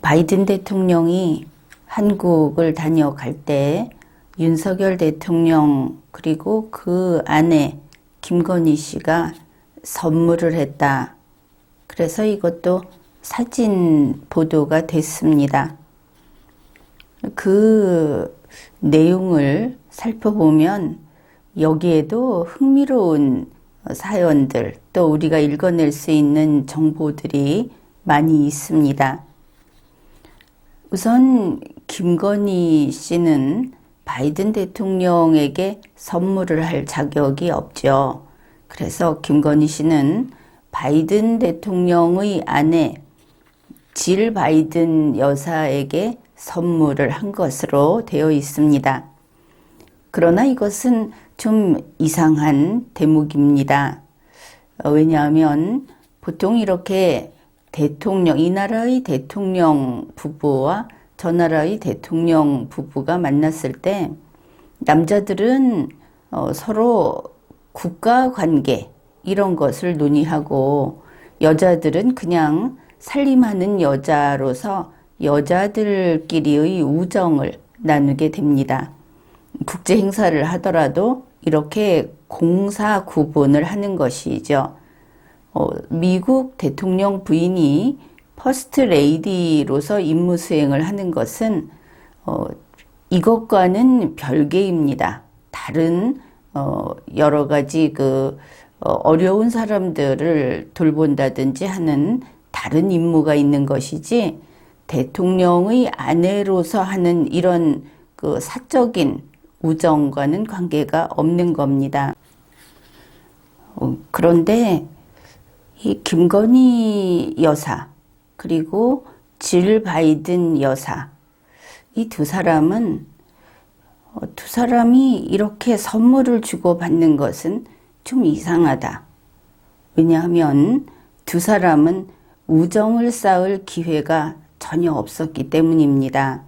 바이든 대통령이 한국을 다녀갈 때 윤석열 대통령 그리고 그 아내 김건희 씨가 선물을 했다. 그래서 이것도 사진 보도가 됐습니다. 그 내용을 살펴보면 여기에도 흥미로운 사연들, 또 우리가 읽어낼 수 있는 정보들이 많이 있습니다. 우선 김건희 씨는 바이든 대통령에게 선물을 할 자격이 없죠. 그래서 김건희 씨는 바이든 대통령의 아내 질 바이든 여사에게 선물을 한 것으로 되어 있습니다. 그러나 이것은 좀 이상한 대목입니다. 왜냐하면 보통 이렇게 이 나라의 대통령 부부와 저 나라의 대통령 부부가 만났을 때 남자들은 서로 국가 관계 이런 것을 논의하고 여자들은 그냥 살림하는 여자로서 여자들끼리의 우정을 나누게 됩니다. 국제 행사를 하더라도 이렇게 공사 구분을 하는 것이죠. 미국 대통령 부인이 퍼스트 레이디로서 임무 수행을 하는 것은 이것과는 별개입니다. 다른 여러 가지 어려운 사람들을 돌본다든지 하는 다른 임무가 있는 것이지 대통령의 아내로서 하는 이런 사적인 우정과는 관계가 없는 겁니다. 그런데 이 김건희 여사 그리고 질 바이든 여사 이 두 사람이 이렇게 선물을 주고받는 것은 좀 이상하다. 왜냐하면 두 사람은 우정을 쌓을 기회가 전혀 없었기 때문입니다.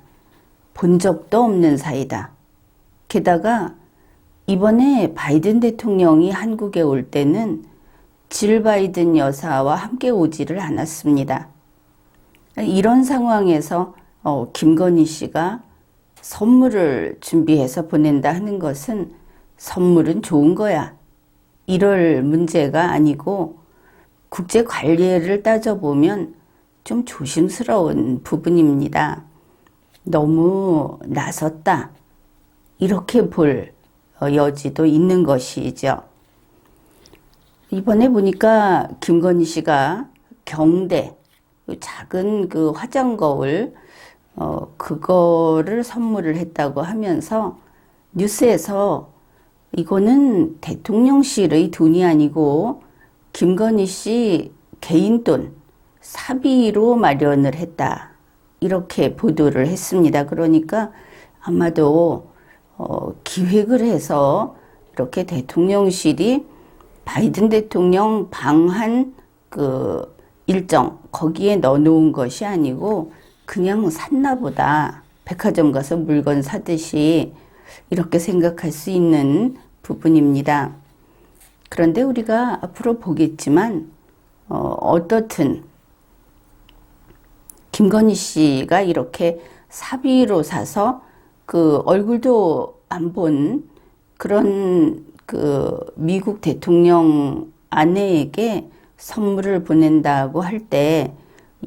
본 적도 없는 사이다. 게다가 이번에 바이든 대통령이 한국에 올 때는 질 바이든 여사와 함께 오지를 않았습니다. 이런 상황에서 김건희 씨가 선물을 준비해서 보낸다 하는 것은 선물은 좋은 거야. 이럴 문제가 아니고 국제 관례를 따져보면 좀 조심스러운 부분입니다. 너무 나섰다. 이렇게 볼 여지도 있는 것이죠. 이번에 보니까 김건희 씨가 경대, 작은 화장 거울, 그거를 선물을 했다고 하면서 뉴스에서 이거는 대통령실의 돈이 아니고 김건희 씨 개인 돈, 사비로 마련을 했다. 이렇게 보도를 했습니다. 그러니까 아마도 기획을 해서 이렇게 대통령실이 바이든 대통령 방한 일정 거기에 넣어놓은 것이 아니고 그냥 샀나 보다. 백화점 가서 물건 사듯이 이렇게 생각할 수 있는 부분입니다. 그런데 우리가 앞으로 보겠지만 어떻든 김건희 씨가 이렇게 사비로 사서 얼굴도 안 본 그런 미국 대통령 아내에게 선물을 보낸다고 할 때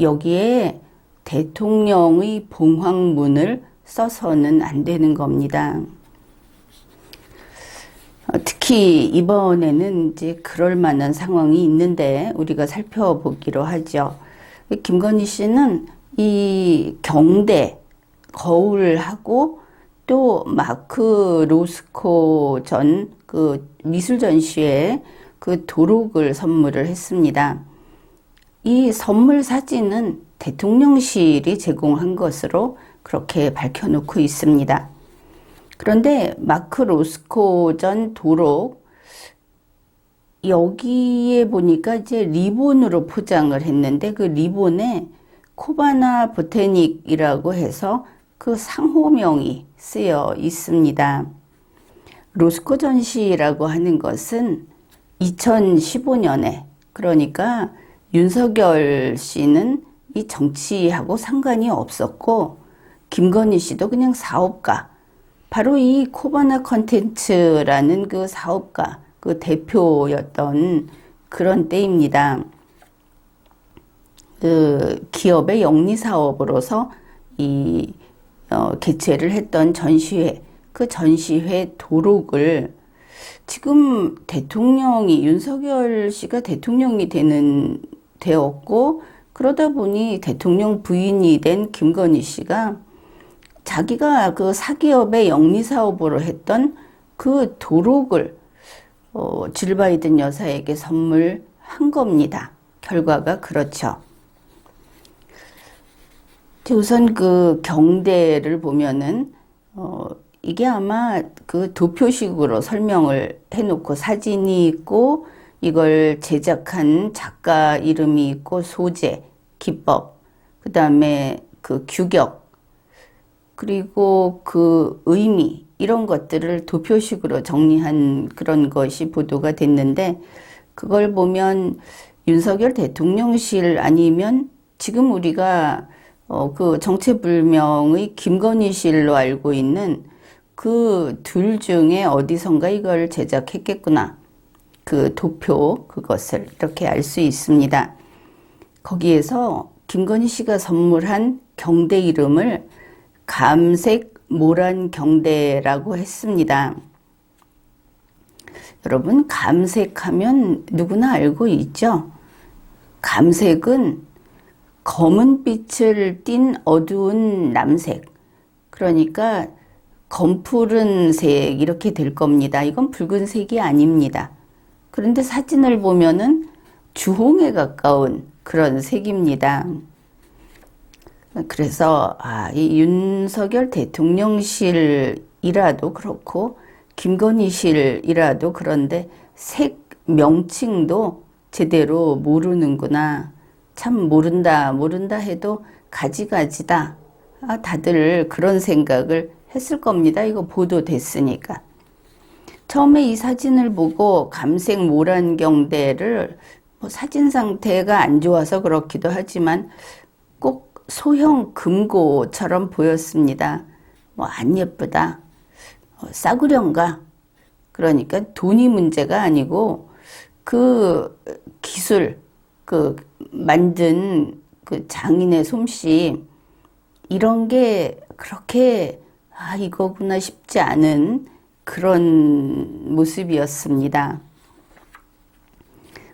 여기에 대통령의 봉황문을 써서는 안 되는 겁니다. 특히 이번에는 이제 그럴 만한 상황이 있는데 우리가 살펴보기로 하죠. 김건희 씨는 이 경대 거울하고 또 마크 로스코 전 미술 전시회 도록을 선물을 했습니다. 이 선물 사진은 대통령실이 제공한 것으로 그렇게 밝혀놓고 있습니다. 그런데 마크 로스코 전 도록 여기에 보니까 이제 리본으로 포장을 했는데 그 리본에 코바나 보테닉이라고 해서 상호명이 쓰여 있습니다. 로스코 전시라고 하는 것은 2015년에 그러니까 윤석열 씨는 이 정치하고 상관이 없었고 김건희 씨도 그냥 사업가, 바로 이 코바나 컨텐츠라는 그 사업가, 그 대표였던 그런 때입니다. 그 기업의 영리 사업으로서 개최를 했던 전시회, 그 전시회 도록을 지금 대통령이 윤석열 씨가 대통령이 되었고, 그러다 보니 대통령 부인이 된 김건희 씨가 자기가 그 사기업의 영리 사업으로 했던 그 도록을 질 바이든 여사에게 선물한 겁니다. 결과가 그렇죠. 우선 그 경대를 보면은 이게 아마 그 도표식으로 설명을 해놓고 사진이 있고 이걸 제작한 작가 이름이 있고 소재, 기법, 그 다음에 그 규격, 그리고 그 의미, 이런 것들을 도표식으로 정리한 그런 것이 보도가 됐는데, 그걸 보면 윤석열 대통령실 아니면 지금 우리가 그 정체불명의 김건희실로 알고 있는 그 둘 중에 어디선가 이걸 제작했겠구나. 그 도표, 그것을 이렇게 알 수 있습니다. 거기에서 김건희 씨가 선물한 경대 이름을 감색 모란 경대라고 했습니다. 여러분, 감색하면 누구나 알고 있죠? 감색은 검은 빛을 띤 어두운 남색, 그러니까 검푸른색 이렇게 될 겁니다. 이건 붉은색이 아닙니다. 그런데 사진을 보면은 주홍에 가까운 그런 색입니다. 그래서 이 윤석열 대통령실이라도 그렇고 김건희실이라도 그런데 색 명칭도 제대로 모르는구나. 참 모른다 해도 가지가지다. 다들 그런 생각을 했을 겁니다. 이거 보도됐으니까. 처음에 이 사진을 보고 감색 모란경대를 사진 상태가 안 좋아서 그렇기도 하지만 꼭 소형 금고처럼 보였습니다. 안 예쁘다. 싸구려인가? 그러니까 돈이 문제가 아니고 그 기술, 그 만든 그 장인의 솜씨, 이런 게 그렇게 이거구나 싶지 않은 그런 모습이었습니다.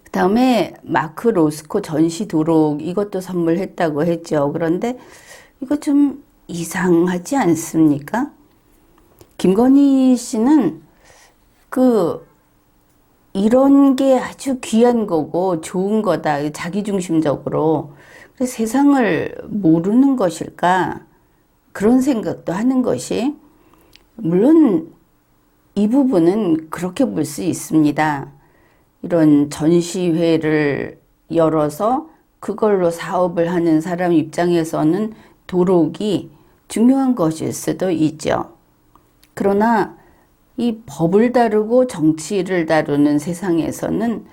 그 다음에 마크 로스코 전시 도록, 이것도 선물했다고 했죠. 그런데 이거 좀 이상하지 않습니까? 김건희 씨는 이런 게 아주 귀한 거고 좋은 거다, 자기중심적으로. 그래서 세상을 모르는 것일까? 그런 생각도 하는 것이, 물론 이 부분은 그렇게 볼 수 있습니다. 이런 전시회를 열어서 그걸로 사업을 하는 사람 입장에서는 도록이 중요한 것일 수도 있죠. 그러나 이 법을 다루고 정치를 다루는 세상에서는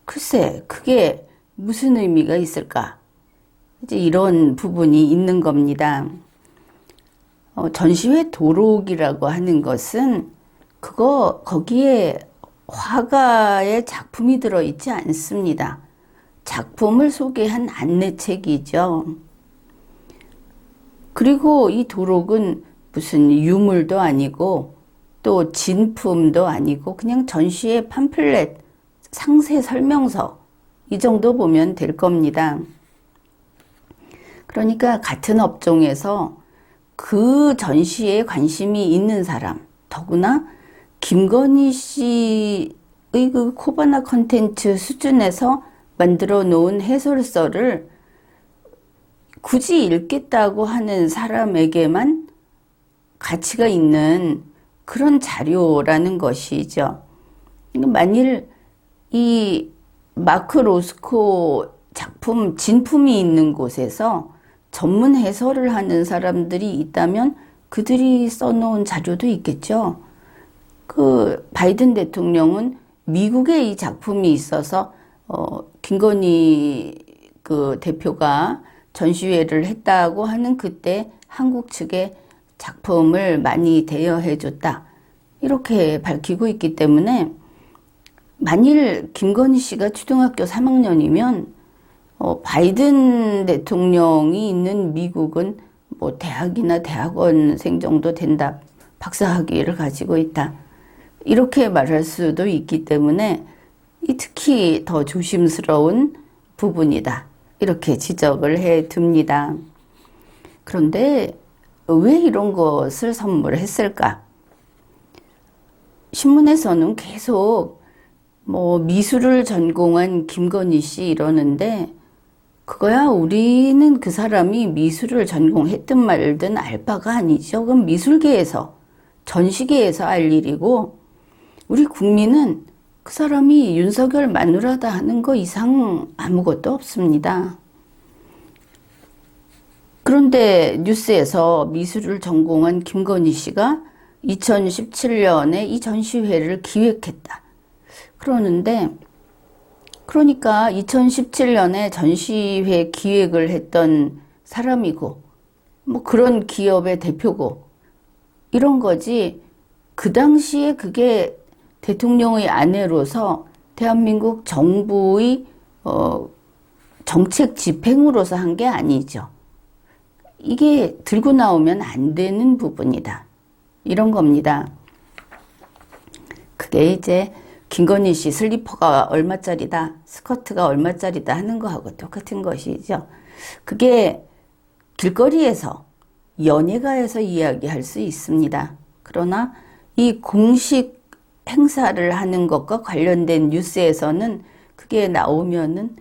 글쎄 그게 무슨 의미가 있을까? 이제 이런 부분이 있는 겁니다. 전시회 도록이라고 하는 것은 거기에 화가의 작품이 들어있지 않습니다. 작품을 소개한 안내책이죠. 그리고 이 도록은 무슨 유물도 아니고 또 진품도 아니고 그냥 전시회 팜플렛, 상세 설명서, 이 정도 보면 될 겁니다. 그러니까 같은 업종에서 그 전시에 관심이 있는 사람, 더구나 김건희 씨의 그 코바나 컨텐츠 수준에서 만들어 놓은 해설서를 굳이 읽겠다고 하는 사람에게만 가치가 있는 그런 자료라는 것이죠. 만일 이 마크 로스코 작품, 진품이 있는 곳에서 전문 해설을 하는 사람들이 있다면 그들이 써놓은 자료도 있겠죠. 그 바이든 대통령은 미국에 이 작품이 있어서 김건희 그 대표가 전시회를 했다고 하는 그때 한국 측에 작품을 많이 대여해 줬다. 이렇게 밝히고 있기 때문에 만일 김건희 씨가 초등학교 3학년이면 바이든 대통령이 있는 미국은 뭐 대학이나 대학원생 정도 된다. 박사학위를 가지고 있다. 이렇게 말할 수도 있기 때문에 특히 더 조심스러운 부분이다. 이렇게 지적을 해 둡니다. 그런데 왜 이런 것을 선물했을까? 신문에서는 계속 뭐 미술을 전공한 김건희 씨 이러는데 그거야 우리는 그 사람이 미술을 전공했든 말든 알 바가 아니죠. 그건 미술계에서 전시계에서 알 일이고 우리 국민은 그 사람이 윤석열 마누라다 하는 거 이상 아무것도 없습니다. 그런데 뉴스에서 미술을 전공한 김건희 씨가 2017년에 이 전시회를 기획했다. 그러는데 그러니까 2017년에 전시회 기획을 했던 사람이고 뭐 그런 기업의 대표고 이런 거지 그 당시에 그게 대통령의 아내로서 대한민국 정부의 정책 집행으로서 한 게 아니죠. 이게 들고 나오면 안 되는 부분이다. 이런 겁니다. 그게 이제 김건희 씨 슬리퍼가 얼마짜리다, 스커트가 얼마짜리다 하는 거하고 똑같은 것이죠. 그게 길거리에서 연예가에서 이야기할 수 있습니다. 그러나 이 공식 행사를 하는 것과 관련된 뉴스에서는 그게 나오면은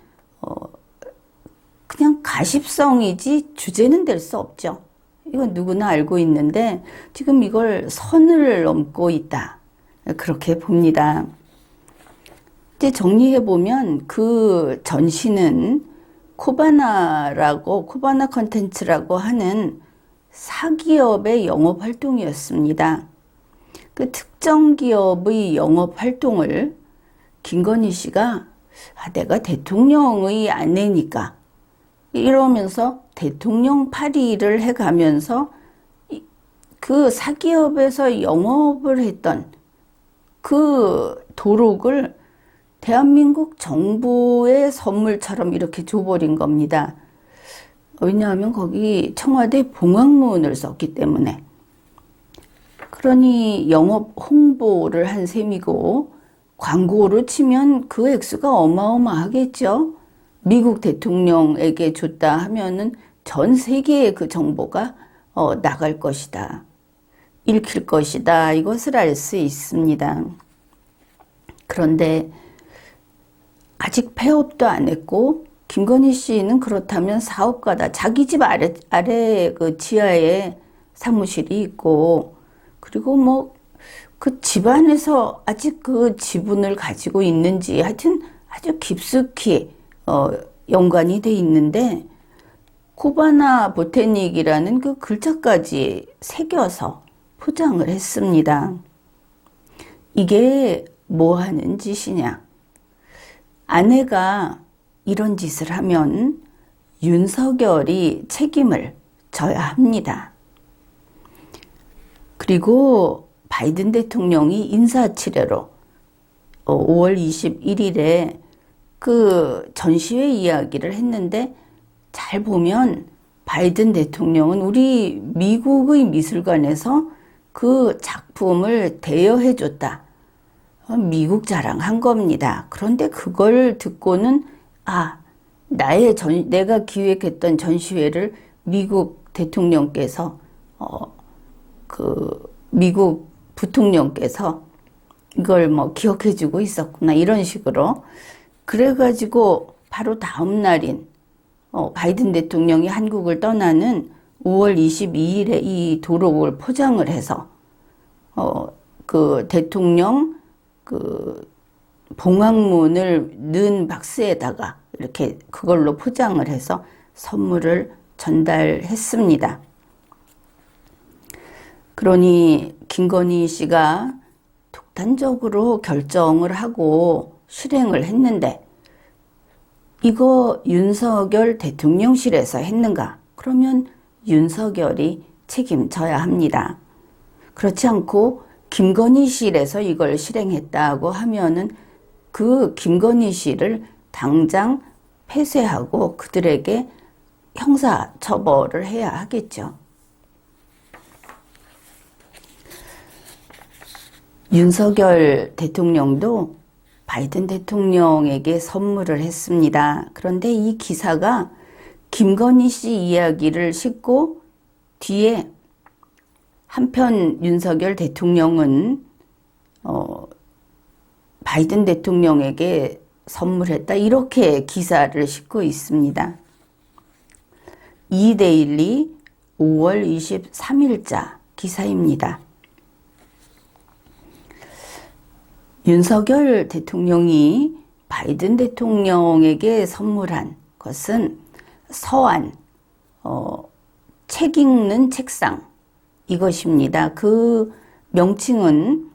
그냥 가십성이지 주제는 될 수 없죠. 이건 누구나 알고 있는데 지금 이걸 선을 넘고 있다. 그렇게 봅니다. 이제 정리해보면 그 전시는 코바나 컨텐츠라고 하는 사기업의 영업활동이었습니다. 그 특정 기업의 영업활동을 김건희 씨가 내가 대통령의 아내니까 이러면서 대통령 파리를 해가면서 그 사기업에서 영업을 했던 그 도록을 대한민국 정부의 선물처럼 이렇게 줘버린 겁니다. 왜냐하면 거기 청와대 봉황문을 썼기 때문에. 그러니 영업 홍보를 한 셈이고 광고로 치면 그 액수가 어마어마하겠죠. 미국 대통령에게 줬다 하면은 전 세계에 그 정보가 나갈 것이다. 읽힐 것이다. 이것을 알 수 있습니다. 그런데 아직 폐업도 안 했고 김건희 씨는 그렇다면 사업가다. 자기 집 아래 그 지하에 사무실이 있고 그리고 뭐 그 집안에서 아직 그 지분을 가지고 있는지 하여튼 아주 깊숙이 연관이 돼 있는데 코바나 보테닉이라는 그 글자까지 새겨서 포장을 했습니다. 이게 뭐 하는 짓이냐? 아내가 이런 짓을 하면 윤석열이 책임을 져야 합니다. 그리고 바이든 대통령이 인사치레로 5월 21일에 그 전시회 이야기를 했는데 잘 보면 바이든 대통령은 우리 미국의 미술관에서 그 작품을 대여해 줬다. 미국 자랑한 겁니다. 그런데 그걸 듣고는 내가 기획했던 전시회를 미국 대통령께서 미국 부통령께서 이걸 뭐 기억해 주고 있었구나 이런 식으로 그래가지고 바로 다음 날인 바이든 대통령이 한국을 떠나는 5월 22일에 이 도록을 포장을 해서 그 대통령 그 봉황문을 넣은 박스에다가 이렇게 그걸로 포장을 해서 선물을 전달했습니다. 그러니 김건희 씨가 독단적으로 결정을 하고 실행을 했는데 이거 윤석열 대통령실에서 했는가? 그러면 윤석열이 책임져야 합니다. 그렇지 않고 김건희실에서 이걸 실행했다고 하면은 그 김건희실을 당장 폐쇄하고 그들에게 형사처벌을 해야 하겠죠. 윤석열 대통령도 바이든 대통령에게 선물을 했습니다. 그런데 이 기사가 김건희 씨 이야기를 싣고 뒤에 한편 윤석열 대통령은 바이든 대통령에게 선물했다. 이렇게 기사를 싣고 있습니다. 이데일리 5월 23일자 기사입니다. 윤석열 대통령이 바이든 대통령에게 선물한 것은 서한, 책 읽는 책상 이것입니다. 그 명칭은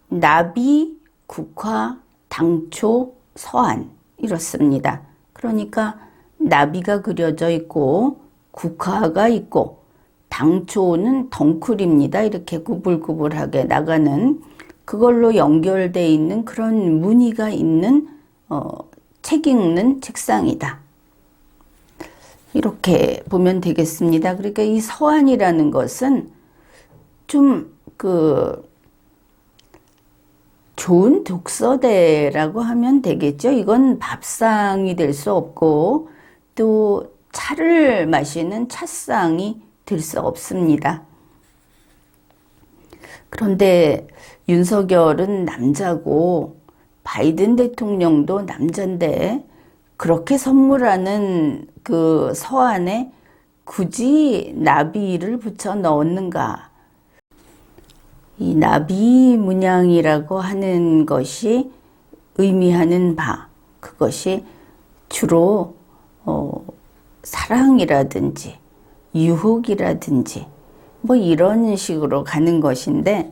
나비, 국화, 당초, 서한 이렇습니다. 그러니까 나비가 그려져 있고 국화가 있고 당초는 덩쿨입니다. 이렇게 구불구불하게 나가는 그걸로 연결되어 있는 그런 무늬가 있는 책 읽는 책상이다. 이렇게 보면 되겠습니다. 그러니까 이 서한이라는 것은 좀 좋은 독서대라고 하면 되겠죠. 이건 밥상이 될 수 없고 또 차를 마시는 찻상이 될 수 없습니다. 그런데 윤석열은 남자고 바이든 대통령도 남자인데 그렇게 선물하는 그 서한에 굳이 나비를 붙여 넣었는가? 이 나비 문양이라고 하는 것이 의미하는 바, 그것이 주로 사랑이라든지 유혹이라든지 뭐 이런 식으로 가는 것인데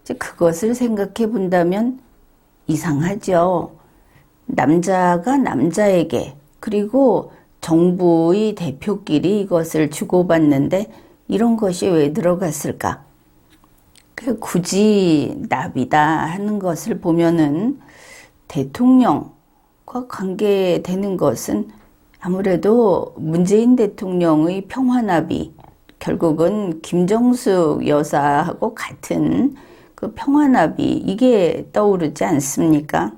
이제 그것을 생각해 본다면 이상하죠. 남자가 남자에게 그리고 정부의 대표끼리 이것을 주고받는데 이런 것이 왜 들어갔을까? 굳이 나비다 하는 것을 보면은 대통령과 관계되는 것은 아무래도 문재인 대통령의 평화나비, 결국은 김정숙 여사하고 같은 그 평화나비 이게 떠오르지 않습니까?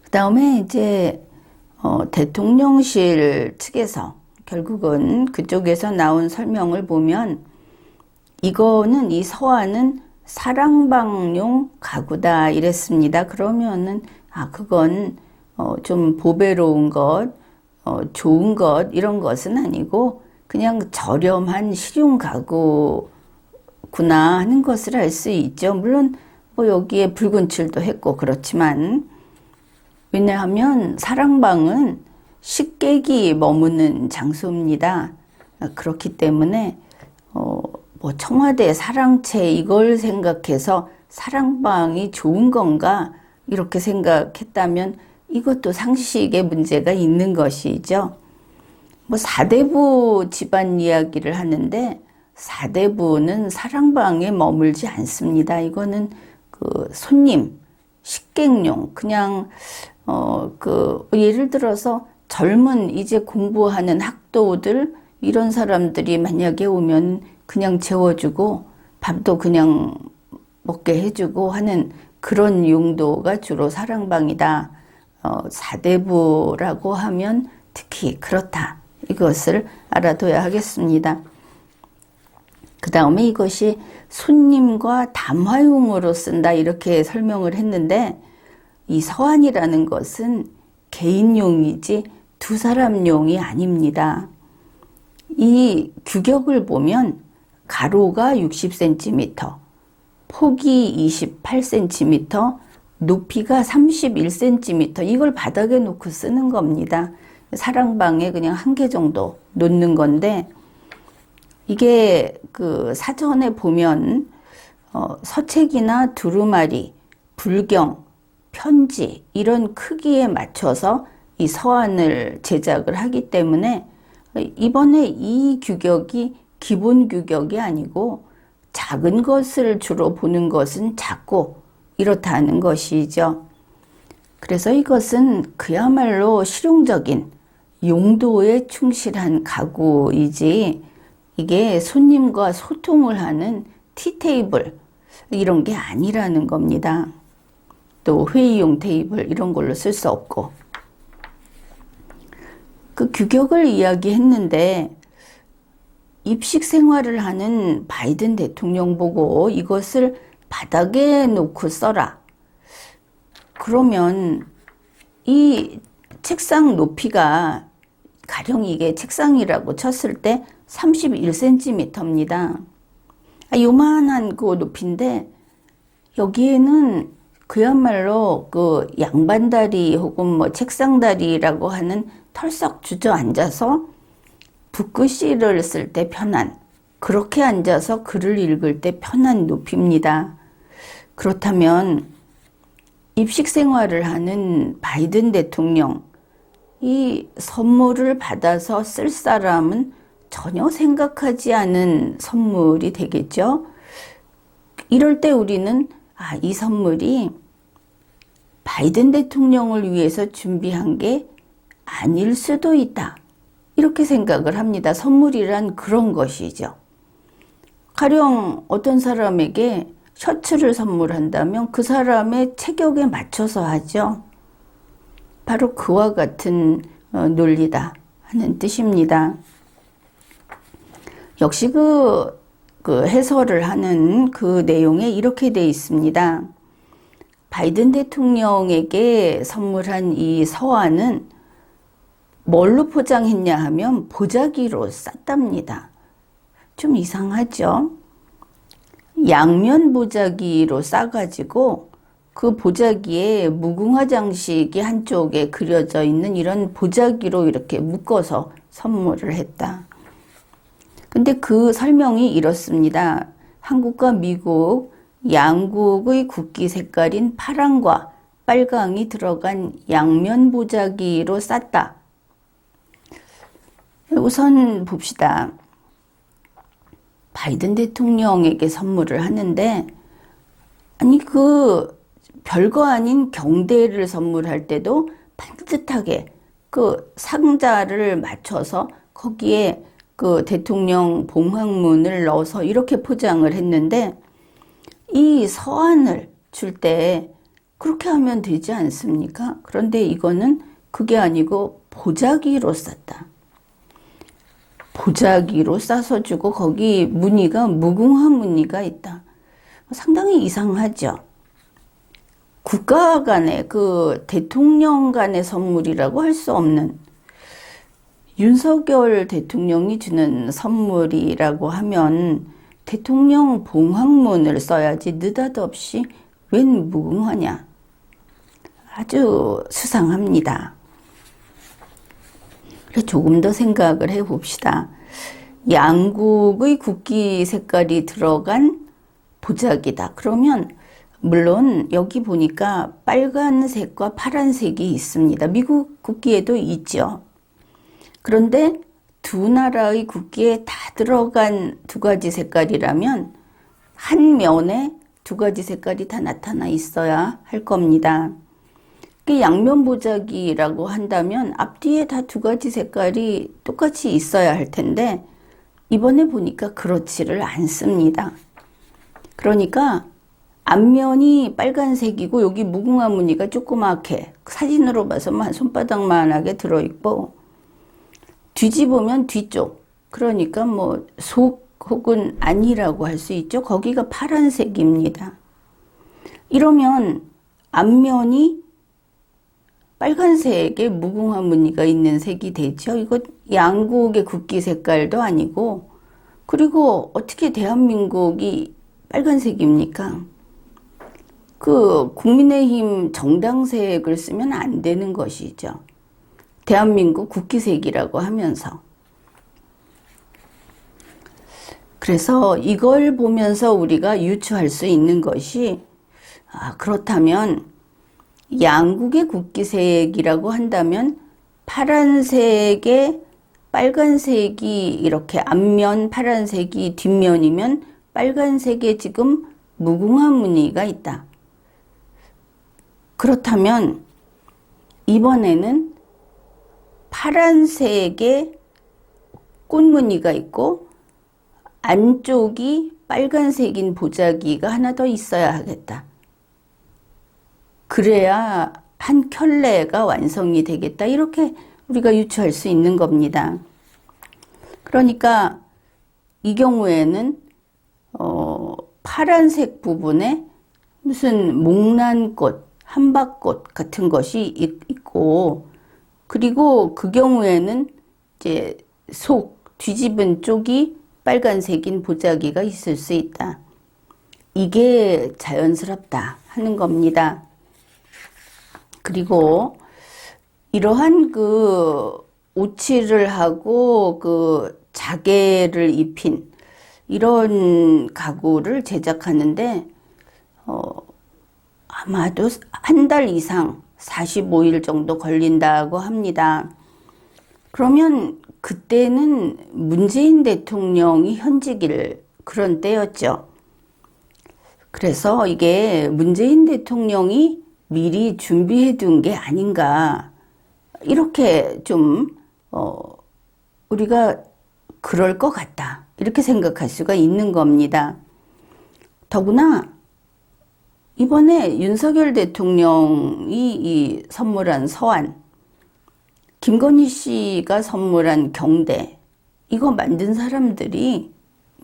그 다음에 이제 대통령실 측에서 결국은 그쪽에서 나온 설명을 보면 이거는 이 서한은 사랑방용 가구다 이랬습니다. 그러면은 그건 좀 보배로운 것, 좋은 것 이런 것은 아니고 그냥 저렴한 실용 가구구나 하는 것을 알 수 있죠. 물론 뭐 여기에 붉은 칠도 했고 그렇지만 왜냐하면 사랑방은 식객이 머무는 장소입니다. 그렇기 때문에 뭐 청와대 사랑채 이걸 생각해서 사랑방이 좋은 건가 이렇게 생각했다면 이것도 상식에 문제가 있는 것이죠. 뭐 사대부 집안 이야기를 하는데 사대부는 사랑방에 머물지 않습니다. 이거는 그 손님, 식객용 그냥 예를 들어서 젊은 이제 공부하는 학도들 이런 사람들이 만약에 오면 그냥 재워주고 밥도 그냥 먹게 해주고 하는 그런 용도가 주로 사랑방이다. 사대부라고 하면 특히 그렇다. 이것을 알아둬야 하겠습니다. 그 다음에 이것이 손님과 담화용으로 쓴다 이렇게 설명을 했는데 이 서한이라는 것은 개인용이지 두 사람용이 아닙니다. 이 규격을 보면 가로가 60cm, 폭이 28cm, 높이가 31cm 이걸 바닥에 놓고 쓰는 겁니다. 사랑방에 그냥 한 개 정도 놓는 건데 이게 그 사전에 보면 서책이나 두루마리, 불경 편지 이런 크기에 맞춰서 이 서한을 제작을 하기 때문에 이번에 이 규격이 기본 규격이 아니고 작은 것을 주로 보는 것은 작고 이렇다는 것이죠. 그래서 이것은 그야말로 실용적인 용도에 충실한 가구이지 이게 손님과 소통을 하는 티테이블 이런 게 아니라는 겁니다. 또 회의용 테이블 이런 걸로 쓸 수 없고. 그 규격을 이야기했는데 입식 생활을 하는 바이든 대통령 보고 이것을 바닥에 놓고 써라. 그러면 이 책상 높이가 가령 이게 책상이라고 쳤을 때 31cm입니다. 요만한 그 높이인데 여기에는 그야말로 그 양반다리 혹은 뭐 책상다리라고 하는 털썩 주저앉아서 붓글씨를 쓸 때 편한, 그렇게 앉아서 글을 읽을 때 편한 높이입니다. 그렇다면 입식 생활을 하는 바이든 대통령, 이 선물을 받아서 쓸 사람은 전혀 생각하지 않은 선물이 되겠죠. 이럴 때 우리는 이 선물이 바이든 대통령을 위해서 준비한 게 아닐 수도 있다. 이렇게 생각을 합니다. 선물이란 그런 것이죠. 가령 어떤 사람에게 셔츠를 선물한다면 그 사람의 체격에 맞춰서 하죠. 바로 그와 같은 논리다 하는 뜻입니다. 역시 그 해설을 하는 그 내용에 이렇게 돼 있습니다. 바이든 대통령에게 선물한 이 서한은 뭘로 포장했냐 하면 보자기로 쌌답니다. 좀 이상하죠? 양면 보자기로 싸가지고 그 보자기에 무궁화 장식이 한쪽에 그려져 있는 이런 보자기로 이렇게 묶어서 선물을 했다. 근데 그 설명이 이렇습니다. 한국과 미국 양국의 국기 색깔인 파랑과 빨강이 들어간 양면 보자기로 쌌다. 우선 봅시다. 바이든 대통령에게 선물을 하는데 아니 그 별거 아닌 경대를 선물할 때도 반듯하게 그 상자를 맞춰서 거기에 그 대통령 봉황문을 넣어서 이렇게 포장을 했는데 이 서한을 줄 때 그렇게 하면 되지 않습니까? 그런데 이거는 그게 아니고 보자기로 쌌다. 보자기로 싸서 주고 거기 무늬가 무궁화 무늬가 있다. 상당히 이상하죠. 국가 간의 그 대통령 간의 선물이라고 할 수 없는 윤석열 대통령이 주는 선물이라고 하면 대통령 봉황문을 써야지 느닷없이 웬 무궁화냐. 아주 수상합니다. 그래서 조금 더 생각을 해봅시다. 양국의 국기 색깔이 들어간 보자기다. 그러면 물론 여기 보니까 빨간색과 파란색이 있습니다. 미국 국기에도 있죠. 그런데 두 나라의 국기에 다 들어간 두 가지 색깔이라면 한 면에 두 가지 색깔이 다 나타나 있어야 할 겁니다. 양면 보자기라고 한다면 앞뒤에 다 두 가지 색깔이 똑같이 있어야 할 텐데 이번에 보니까 그렇지를 않습니다. 그러니까 앞면이 빨간색이고 여기 무궁화 무늬가 조그맣게 사진으로 봐서만 손바닥만하게 들어있고 뒤집으면 뒤쪽 그러니까 뭐 속 혹은 안이라고 할 수 있죠. 거기가 파란색입니다. 이러면 앞면이 빨간색의 무궁화 무늬가 있는 색이 되죠. 이거 양국의 국기 색깔도 아니고 그리고 어떻게 대한민국이 빨간색입니까? 그 국민의힘 정당색을 쓰면 안 되는 것이죠. 대한민국 국기색이라고 하면서. 그래서 이걸 보면서 우리가 유추할 수 있는 것이 그렇다면 양국의 국기색이라고 한다면 파란색에 빨간색이 이렇게 앞면 파란색이 뒷면이면 빨간색에 지금 무궁화 무늬가 있다. 그렇다면 이번에는 파란색에 꽃무늬가 있고 안쪽이 빨간색인 보자기가 하나 더 있어야 하겠다. 그래야 한 켤레가 완성이 되겠다. 이렇게 우리가 유추할 수 있는 겁니다. 그러니까 이 경우에는 파란색 부분에 무슨 목란꽃, 한박꽃 같은 것이 있고, 그리고 그 경우에는 이제 속 뒤집은 쪽이 빨간색인 보자기가 있을 수 있다. 이게 자연스럽다 하는 겁니다. 그리고 이러한 그 오칠을 하고 그 자개를 입힌 이런 가구를 제작하는데 아마도 한 달 이상 45일 정도 걸린다고 합니다. 그러면 그때는 문재인 대통령이 현직일 그런 때였죠. 그래서 이게 문재인 대통령이 미리 준비해 둔 게 아닌가, 이렇게 좀 우리가 그럴 것 같다 이렇게 생각할 수가 있는 겁니다. 더구나 이번에 윤석열 대통령이 이 선물한 서한, 김건희 씨가 선물한 경대, 이거 만든 사람들이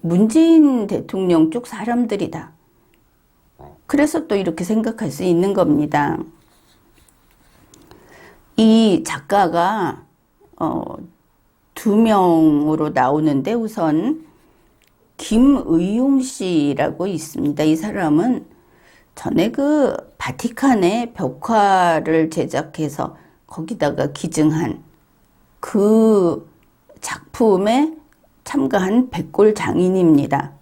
문재인 대통령 쪽 사람들이다. 그래서 또 이렇게 생각할 수 있는 겁니다. 이 작가가 2명으로 나오는데 우선 김의용 씨라고 있습니다. 이 사람은 전에 그 바티칸의 벽화를 제작해서 거기다가 기증한 그 작품에 참가한 백골 장인입니다.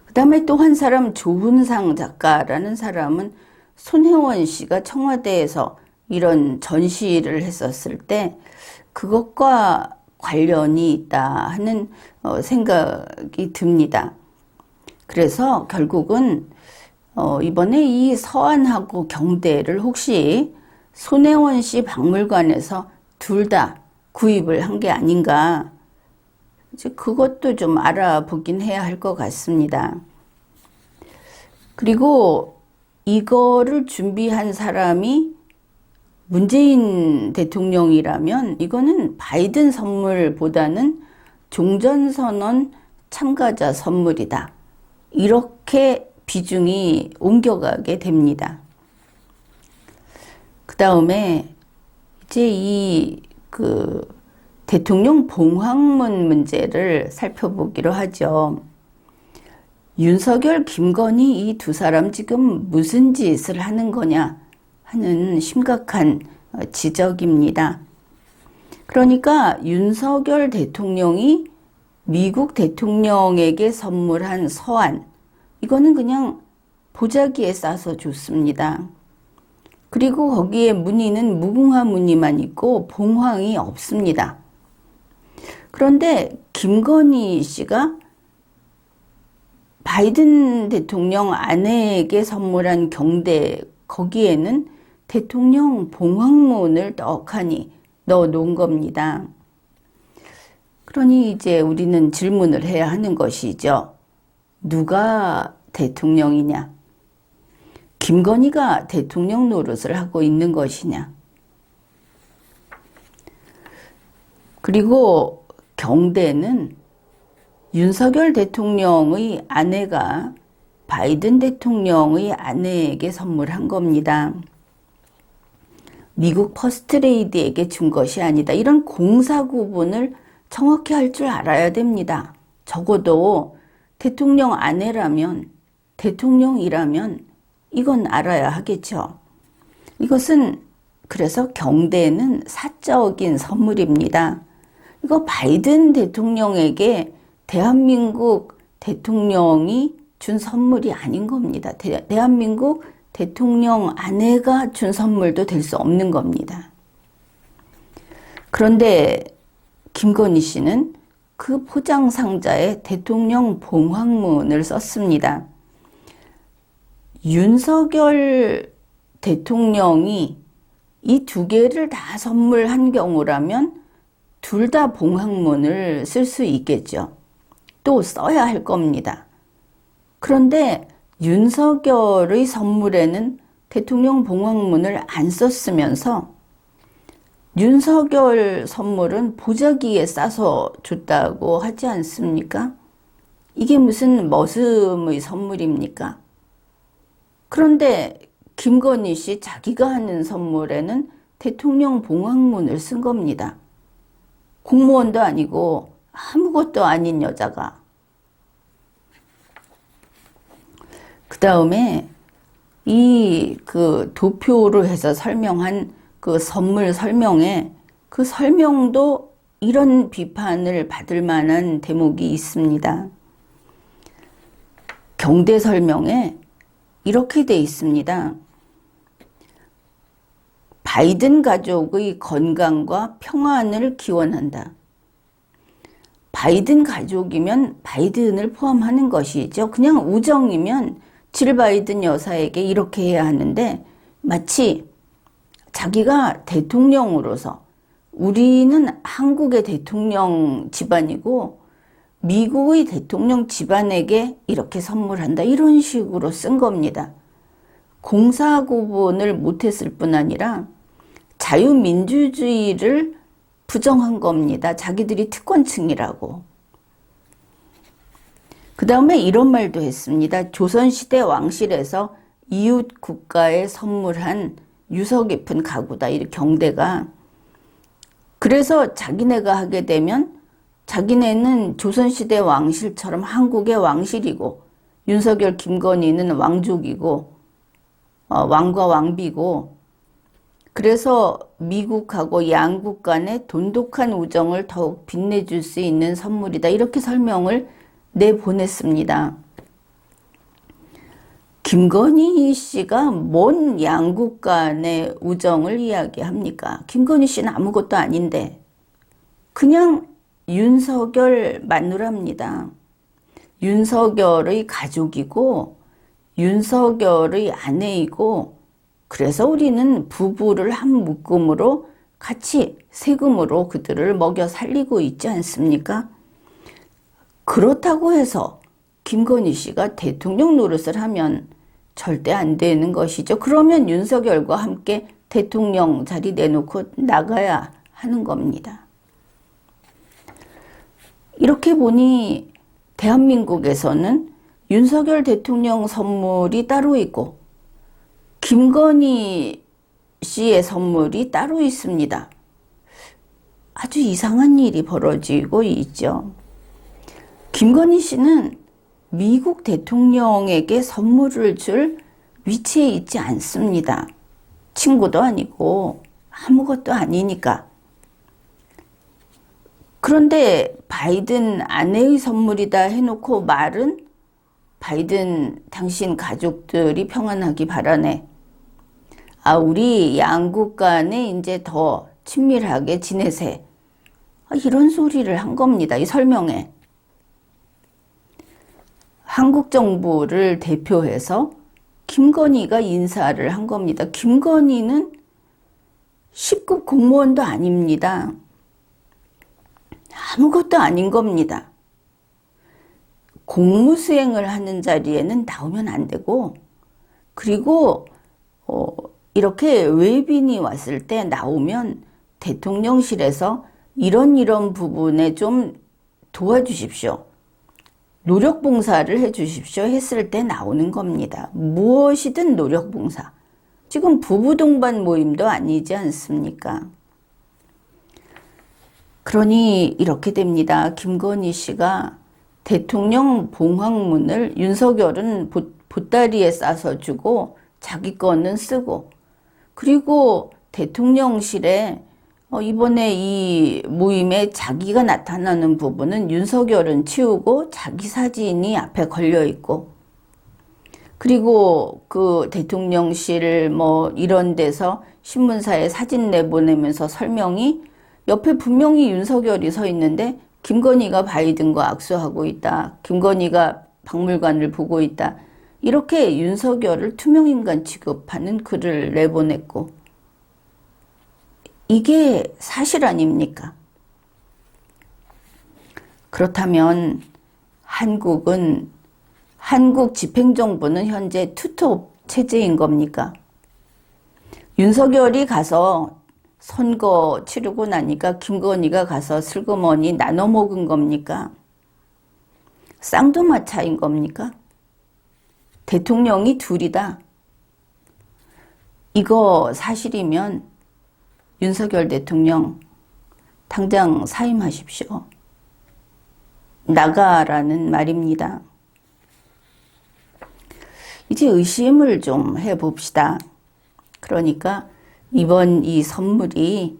그 다음에 또 한 사람 조훈상 작가라는 사람은 손혜원 씨가 청와대에서 이런 전시를 했었을 때 그것과 관련이 있다 하는 생각이 듭니다. 그래서 결국은 이번에 이 서한하고 경대를 혹시 손혜원 씨 박물관에서 둘 다 구입을 한 게 아닌가, 이제 그것도 좀 알아보긴 해야 할 것 같습니다. 그리고 이거를 준비한 사람이 문재인 대통령이라면 이거는 바이든 선물보다는 종전선언 참가자 선물이다. 이렇게 비중이 옮겨가게 됩니다. 그 다음에 이제 이 대통령 봉황문 문제를 살펴보기로 하죠. 윤석열, 김건희 이 두 사람 지금 무슨 짓을 하는 거냐 하는 심각한 지적입니다. 그러니까 윤석열 대통령이 미국 대통령에게 선물한 서한, 이거는 그냥 보자기에 싸서 줬습니다. 그리고 거기에 무늬는 무궁화 무늬만 있고 봉황이 없습니다. 그런데 김건희 씨가 바이든 대통령 아내에게 선물한 경대, 거기에는 대통령 봉황문을 떡하니 넣어 놓은 겁니다. 그러니 이제 우리는 질문을 해야 하는 것이죠. 누가 대통령이냐? 김건희가 대통령 노릇을 하고 있는 것이냐? 그리고 경대는 윤석열 대통령의 아내가 바이든 대통령의 아내에게 선물한 겁니다. 미국 퍼스트레이디에게 준 것이 아니다. 이런 공사 구분을 정확히 할 줄 알아야 됩니다. 적어도 대통령 아내라면, 대통령이라면 이건 알아야 하겠죠. 이것은 그래서 경대는 사적인 선물입니다. 이거 바이든 대통령에게 대한민국 대통령이 준 선물이 아닌 겁니다. 대한민국 대통령 아내가 준 선물도 될 수 없는 겁니다. 그런데 김건희 씨는 그 포장 상자에 대통령 봉황문을 썼습니다. 윤석열 대통령이 이 두 개를 다 선물한 경우라면 둘 다 봉황문을 쓸 수 있겠죠. 또 써야 할 겁니다. 그런데 윤석열의 선물에는 대통령 봉황문을 안 썼으면서 윤석열 선물은 보자기에 싸서 줬다고 하지 않습니까? 이게 무슨 머슴의 선물입니까? 그런데 김건희 씨 자기가 하는 선물에는 대통령 봉황문을 쓴 겁니다. 공무원도 아니고 아무것도 아닌 여자가. 그 다음에 그 도표로 해서 설명한 그 선물 설명에 그 설명도 이런 비판을 받을 만한 대목이 있습니다. 경대 설명에 이렇게 돼 있습니다. 바이든 가족의 건강과 평안을 기원한다. 바이든 가족이면 바이든을 포함하는 것이죠. 그냥 우정이면 질 바이든 여사에게 이렇게 해야 하는데 마치 자기가 대통령으로서 우리는 한국의 대통령 집안이고 미국의 대통령 집안에게 이렇게 선물한다. 이런 식으로 쓴 겁니다. 공사 구분을 못했을 뿐 아니라 자유민주주의를 부정한 겁니다. 자기들이 특권층이라고. 그 다음에 이런 말도 했습니다. 조선시대 왕실에서 이웃 국가에 선물한 유서 깊은 가구다. 이 경대가. 그래서 자기네가 하게 되면 자기네는 조선시대 왕실처럼 한국의 왕실이고 윤석열 김건희는 왕족이고 왕과 왕비고 그래서 미국하고 양국 간의 돈독한 우정을 더욱 빛내줄 수 있는 선물이다. 이렇게 설명을 내보냈습니다. 김건희 씨가 뭔 양국 간의 우정을 이야기합니까? 김건희 씨는 아무것도 아닌데 그냥 윤석열 마누라입니다. 윤석열의 가족이고 윤석열의 아내이고 그래서 우리는 부부를 한 묶음으로 같이 세금으로 그들을 먹여 살리고 있지 않습니까? 그렇다고 해서 김건희 씨가 대통령 노릇을 하면 절대 안 되는 것이죠. 그러면 윤석열과 함께 대통령 자리 내놓고 나가야 하는 겁니다. 이렇게 보니 대한민국에서는 윤석열 대통령 선물이 따로 있고 김건희 씨의 선물이 따로 있습니다. 아주 이상한 일이 벌어지고 있죠. 김건희 씨는 미국 대통령에게 선물을 줄 위치에 있지 않습니다. 친구도 아니고 아무것도 아니니까. 그런데 바이든 아내의 선물이다 해놓고 말은 바이든 당신 가족들이 평안하기 바라네. 우리 양국 간에 이제 더 친밀하게 지내세. 이런 소리를 한 겁니다. 이 설명에. 한국 정부를 대표해서 김건희가 인사를 한 겁니다. 김건희는 10급 공무원도 아닙니다. 아무것도 아닌 겁니다. 공무 수행을 하는 자리에는 나오면 안 되고 그리고 이렇게 외빈이 왔을 때 나오면 대통령실에서 이런 부분에 좀 도와주십시오. 노력봉사를 해주십시오 했을 때 나오는 겁니다. 무엇이든 노력봉사. 지금 부부동반 모임도 아니지 않습니까? 그러니 이렇게 됩니다. 김건희 씨가 대통령 봉황문을 윤석열은 보따리에 싸서 주고 자기 거는 쓰고 그리고 대통령실에 이번에 이 모임에 자기가 나타나는 부분은 윤석열은 치우고 자기 사진이 앞에 걸려 있고 그리고 그 대통령실 뭐 이런 데서 신문사에 사진 내보내면서 설명이 옆에 분명히 윤석열이 서 있는데 김건희가 바이든과 악수하고 있다. 김건희가 박물관을 보고 있다. 이렇게 윤석열을 투명인간 취급하는 글을 내보냈고, 이게 사실 아닙니까? 그렇다면 한국 집행정부는 현재 투톱 체제인 겁니까? 윤석열이 가서 선거 치르고 나니까 김건희가 가서 슬그머니 나눠 먹은 겁니까? 쌍두마차인 겁니까? 대통령이 둘이다. 이거 사실이면 윤석열 대통령 당장 사임하십시오. 나가라는 말입니다. 이제 의심을 좀 해봅시다. 그러니까 이번 이 선물이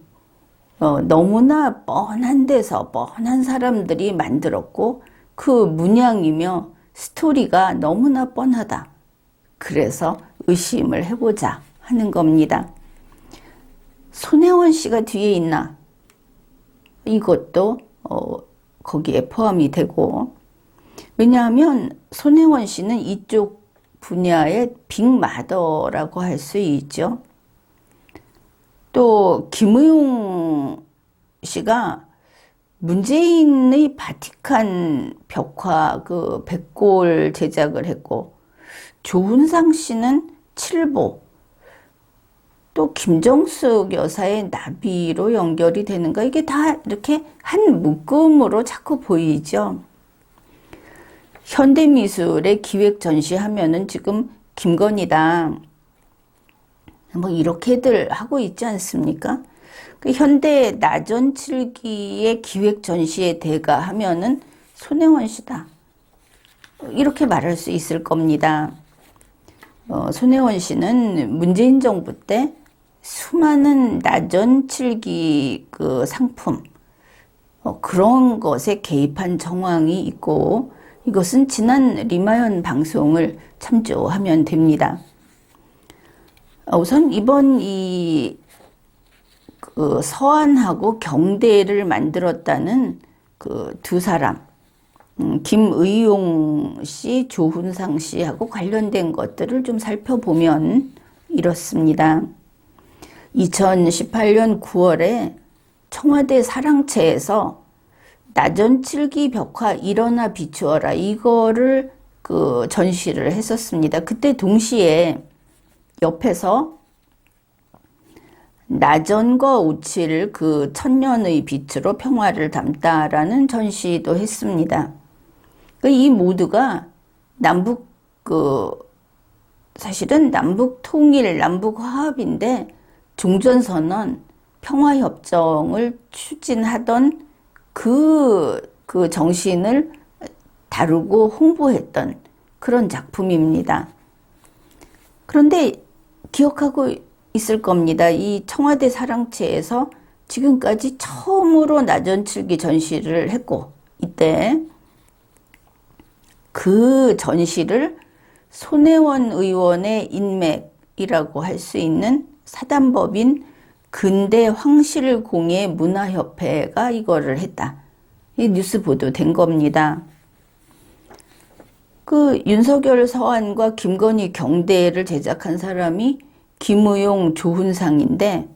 너무나 뻔한 데서 뻔한 사람들이 만들었고 그 문양이며 스토리가 너무나 뻔하다. 그래서 의심을 해보자 하는 겁니다. 손혜원 씨가 뒤에 있나? 이것도 거기에 포함이 되고, 왜냐하면 손혜원 씨는 이쪽 분야의 빅마더라고 할 수 있죠. 또 김의용 씨가 문재인의 바티칸 벽화 그 백골 제작을 했고, 조훈상 씨는 칠보, 또 김정숙 여사의 나비로 연결이 되는가, 이게 다 이렇게 한 묶음으로 자꾸 보이죠. 현대미술의 기획 전시하면은 지금 김건희다 뭐 이렇게들 하고 있지 않습니까? 그 현대 나전칠기의 기획 전시의 대가 하면은 손혜원 씨다, 이렇게 말할 수 있을 겁니다. 손혜원 씨는 문재인 정부 때 수많은 나전칠기 그 상품 그런 것에 개입한 정황이 있고, 이것은 지난 리마연 방송을 참조하면 됩니다. 우선 이번 그 서안하고 경대를 만들었다는 그 두 사람, 김의용 씨, 조훈상 씨하고 관련된 것들을 좀 살펴보면 이렇습니다. 2018년 9월에 청와대 사랑채에서 나전칠기 벽화 일어나 비추어라, 이거를 그 전시를 했었습니다. 그때 동시에 옆에서 나전과 오칠 그 천년의 빛으로 평화를 담다라는 전시도 했습니다. 이 모두가 사실은 남북 통일, 남북 화합인데 종전선언, 평화협정을 추진하던 그 정신을 다루고 홍보했던 그런 작품입니다. 그런데 기억하고 있을 겁니다. 이 청와대 사랑채에서 지금까지 처음으로 나전칠기 전시를 했고, 이때 그 전시를 손혜원 의원의 인맥이라고 할 수 있는 사단법인 근대 황실공예 문화협회가 이거를 했다. 이 뉴스 보도된 겁니다. 그 윤석열 서안과 김건희 경대를 제작한 사람이 김의용, 조훈상인데,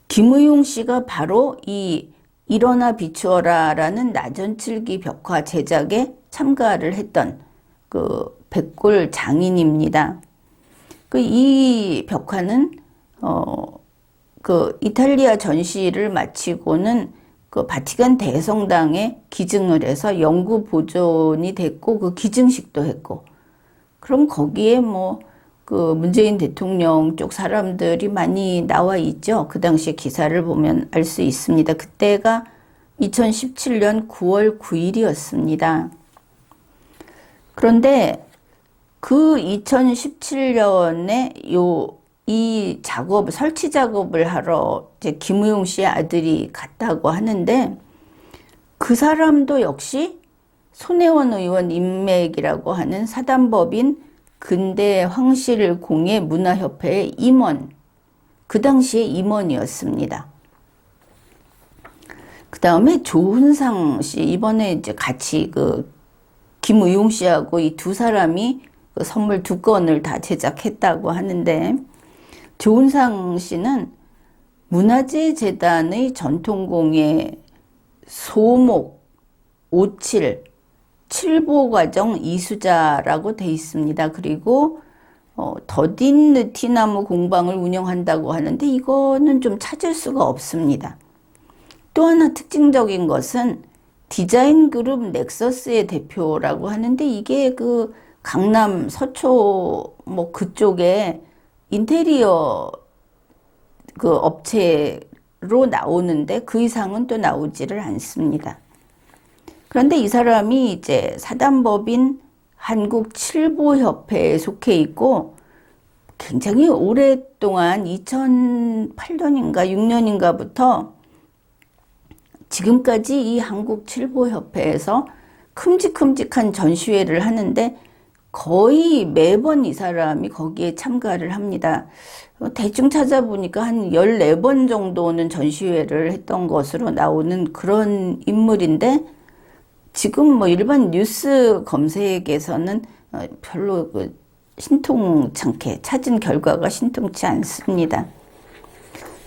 김의용 씨가 바로 이 일어나 비추어라라는 나전칠기 벽화 제작에 참가를 했던 그 백골 장인입니다. 이 벽화는 그 이탈리아 전시를 마치고는 그 바티칸 대성당에 기증을 해서 영구 보존이 됐고, 그 기증식도 했고, 그럼 거기에 뭐 그 문재인 대통령 쪽 사람들이 많이 나와 있죠. 그 당시 기사를 보면 알 수 있습니다. 그때가 2017년 9월 9일이었습니다. 그런데 그 2017년에 이 설치 작업을 하러 이제 김의용 씨의 아들이 갔다고 하는데, 그 사람도 역시 손혜원 의원 인맥이라고 하는 사단법인 근대 황실공예 문화협회의 임원, 그 당시에 임원이었습니다. 그 다음에 조훈상 씨, 이번에 이제 같이 김의용 씨하고 이 두 사람이 그 선물 2건을 다 제작했다고 하는데, 조훈상 씨는 문화재재단의 전통공예 소목 57 칠보과정 이수자라고 돼 있습니다. 그리고 더딘 느티나무 공방을 운영한다고 하는데 이거는 좀 찾을 수가 없습니다. 또 하나 특징적인 것은 디자인 그룹 넥서스의 대표라고 하는데 이게 그 강남 서초 뭐 그쪽에 인테리어 그 업체로 나오는데 그 이상은 또 나오지를 않습니다. 그런데 이 사람이 이제 사단법인 한국칠보협회에 속해 있고 굉장히 오랫동안 2008년인가 6년인가부터 지금까지 이 한국칠보협회에서 큼직큼직한 전시회를 하는데 거의 매번 이 사람이 거기에 참가를 합니다. 대충 찾아보니까 한 14번 정도는 전시회를 했던 것으로 나오는 그런 인물인데 지금 뭐 일반 뉴스 검색에서는 별로 신통찮게 찾은 결과가 신통치 않습니다.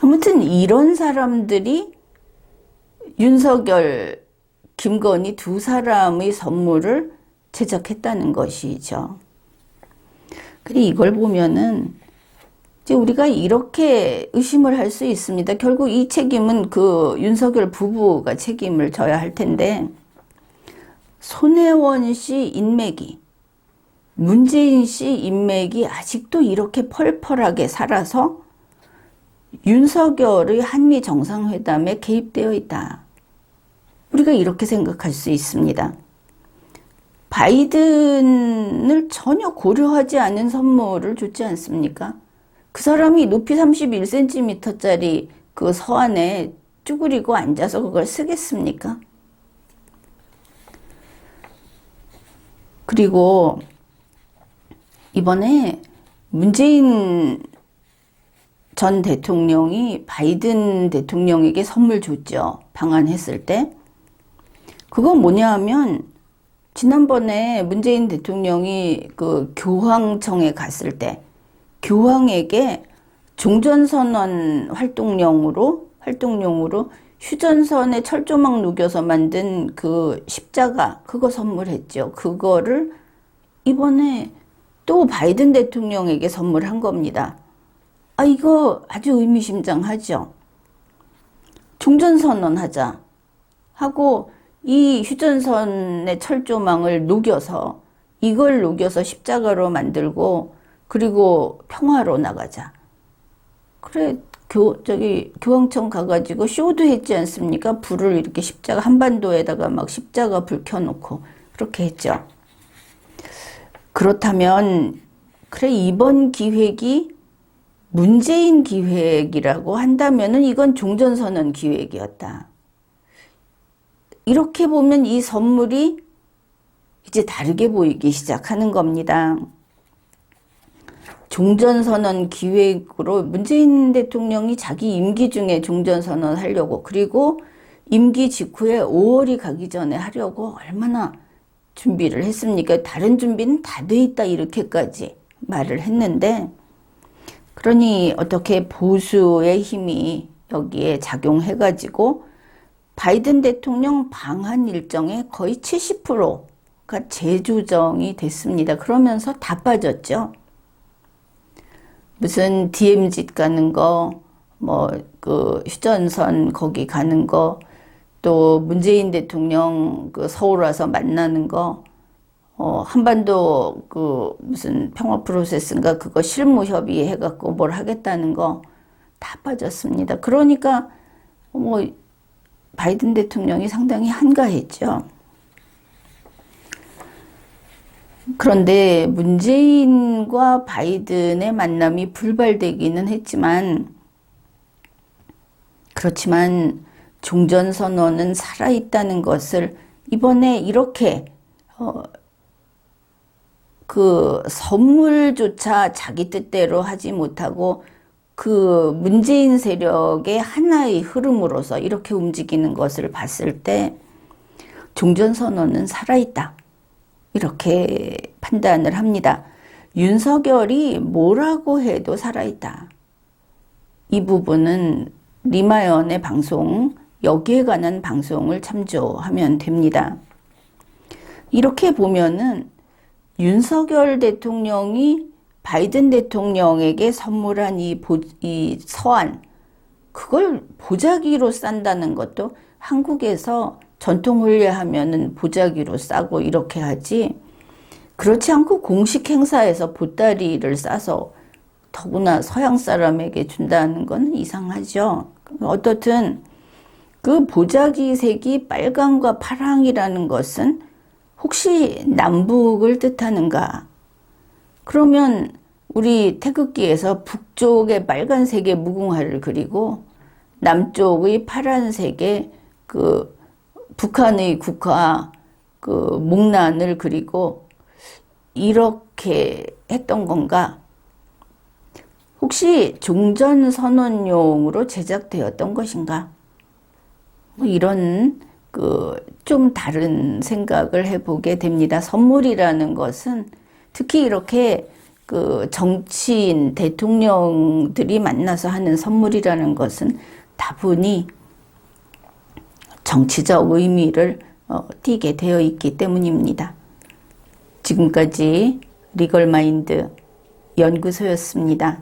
아무튼 이런 사람들이 윤석열, 김건희 두 사람의 선물을 제작했다는 것이죠. 그리고 이걸 보면은 이제 우리가 이렇게 의심을 할 수 있습니다. 결국 이 책임은 그 윤석열 부부가 책임을 져야 할 텐데 손혜원 씨 인맥이, 문재인 씨 인맥이 아직도 이렇게 펄펄하게 살아서 윤석열의 한미 정상회담에 개입되어 있다. 우리가 이렇게 생각할 수 있습니다. 바이든을 전혀 고려하지 않은 선물을 줬지 않습니까? 그 사람이 높이 31cm짜리 그 서안에 쭈그리고 앉아서 그걸 쓰겠습니까? 그리고 이번에 문재인 전 대통령이 바이든 대통령에게 선물 줬죠. 방한했을 때. 그건 뭐냐 하면 지난번에 문재인 대통령이 그 교황청에 갔을 때 교황에게 종전선언 활동용으로 휴전선에 철조망 녹여서 만든 그 십자가 그거 선물했죠. 그거를 이번에 또 바이든 대통령에게 선물한 겁니다. 아, 이거 아주 의미심장하죠. 종전선언 하자 하고 이 휴전선의 철조망을 녹여서 이걸 녹여서 십자가로 만들고 그리고 평화로 나가자. 그래 교황청 가가지고 쇼도 했지 않습니까? 불을 이렇게 십자가 한반도에다가 막 십자가 불 켜놓고 그렇게 했죠. 그렇다면 그래 이번 기획이 문재인 기획이라고 한다면은 이건 종전선언 기획이었다. 이렇게 보면 이 선물이 이제 다르게 보이기 시작하는 겁니다. 종전선언 기획으로 문재인 대통령이 자기 임기 중에 종전선언 하려고 그리고 임기 직후에 5월이 가기 전에 하려고 얼마나 준비를 했습니까? 다른 준비는 다 돼 있다 이렇게까지 말을 했는데 그러니 어떻게 보수의 힘이 여기에 작용해가지고 바이든 대통령 방한 일정의 거의 70%가 재조정이 됐습니다. 그러면서 다 빠졌죠. 무슨 DMZ 가는 거, 뭐 그 휴전선 거기 가는 거, 또 문재인 대통령 그 서울 와서 만나는 거, 한반도 그 무슨 평화 프로세스인가 그거 실무 협의해갖고 뭘 하겠다는 거 다 빠졌습니다. 그러니까 뭐 바이든 대통령이 상당히 한가했죠. 그런데 문재인과 바이든의 만남이 불발되기는 했지만 그렇지만 종전선언은 살아있다는 것을 이번에 이렇게 그 선물조차 자기 뜻대로 하지 못하고 그 문재인 세력의 하나의 흐름으로서 이렇게 움직이는 것을 봤을 때 종전선언은 살아있다. 이렇게 판단을 합니다. 윤석열이 뭐라고 해도 살아있다. 이 부분은 리마연의 방송, 여기에 관한 방송을 참조하면 됩니다. 이렇게 보면은 윤석열 대통령이 바이든 대통령에게 선물한 이 서한, 그걸 보자기로 싼다는 것도 한국에서 전통훈례하면은 보자기로 싸고 이렇게 하지, 그렇지 않고 공식 행사에서 보따리를 싸서 더구나 서양 사람에게 준다는 건 이상하죠. 어떻든 그 보자기 색이 빨강과 파랑이라는 것은 혹시 남북을 뜻하는가? 그러면 우리 태극기에서 북쪽의 빨간색의 무궁화를 그리고 남쪽의 파란색의 그 북한의 국화 그 목란을 그리고 이렇게 했던 건가? 혹시 종전선언용으로 제작되었던 것인가? 뭐 이런 좀 다른 생각을 해보게 됩니다. 선물이라는 것은 특히 이렇게 정치인, 대통령들이 만나서 하는 선물이라는 것은 다분히 정치적 의미를 띠게 되어 있기 때문입니다. 지금까지 리걸마인드 연구소였습니다.